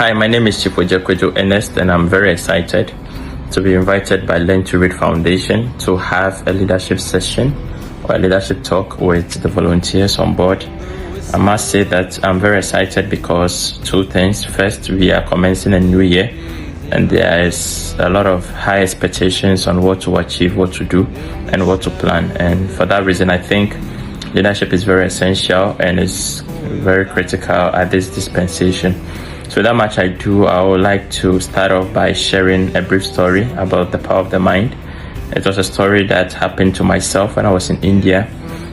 Hi, my name is Tsifodze Ernest, and I'm very excited to be invited by Learn to Read Foundation to have a leadership session or a leadership talk with the volunteers on board. I must say that I'm very excited because two things. First, we are commencing a new year, and there is a lot of high expectations on what to achieve, what to do, and what to plan. And for that reason, I think leadership is very essential and is very critical at this dispensation. So that much I do, I would like to start off by sharing a brief story about the power of the mind. It was a story that happened to myself when I was in India,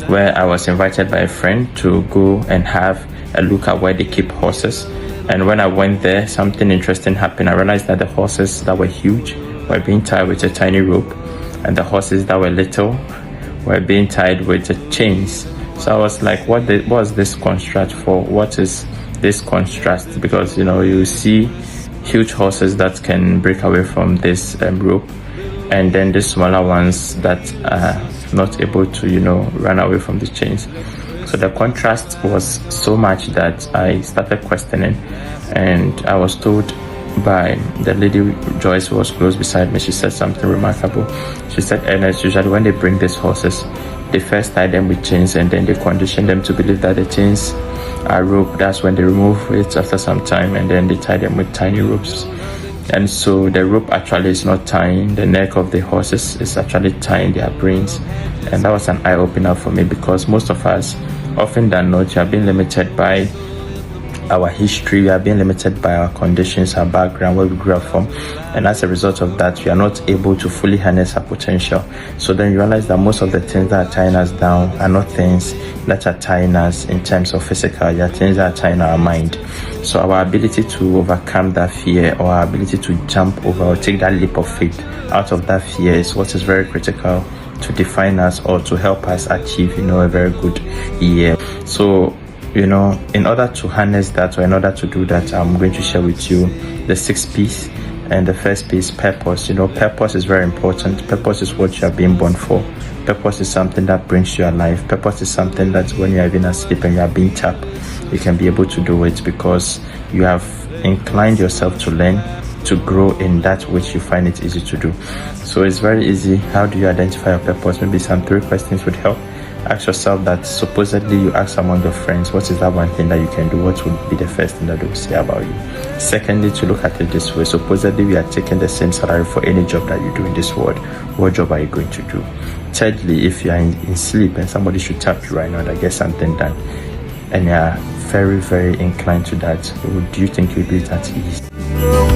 where I was invited by a friend to go and have a look at where they keep horses. And when I went there, something interesting happened. I realized that the horses that were huge were being tied with a tiny rope, and the horses that were little were being tied with chains. So I was like, what was this construct for? What is this contrast? Because you see huge horses that can break away from this rope, and then the smaller ones that are not able to run away from the chains. So the contrast was so much that I started questioning, and I was told by the lady Joyce who was close beside me. She said something remarkable. She said, Ernest, usually when they bring these horses, they first tie them with chains, and then they condition them to believe that the chains are rope. That's when they remove it after some time, and then they tie them with tiny ropes. And so the rope actually is not tying the neck of the horses, it's actually tying their brains. And that was an eye-opener for me, because most of us, often than not, we are being limited by our history, we are being limited by our conditions, our background, where we grew up from, and as a result of that, we are not able to fully harness our potential. So then you realize that most of the things that are tying us down are not things that are tying us in terms of physical, they are things that are tying our mind. So our ability to overcome that fear, or our ability to jump over or take that leap of faith out of that fear, is what is very critical to define us or to help us achieve a very good year. So in order to harness that, or in order to do that, I'm going to share with you the 6 P's. And the first P is purpose. Purpose is very important. Purpose is what you are being born for. Purpose is something that brings you alive. Purpose is something that when you are even asleep and you are being tapped, you can be able to do it because you have inclined yourself to learn, to grow in that which you find it easy to do. So it's very easy. How do you identify your purpose? Maybe some 3 questions would help. Ask yourself that. Supposedly you ask among your friends, what is that one thing that you can do? What would be the first thing that they will say about you? Secondly, to look at it this way. Supposedly we are taking the same salary for any job that you do in this world. What job are you going to do? Thirdly, if you are in sleep and somebody should tap you right now to get something done, and you are very, very inclined to that, do you think you'll do it at ease?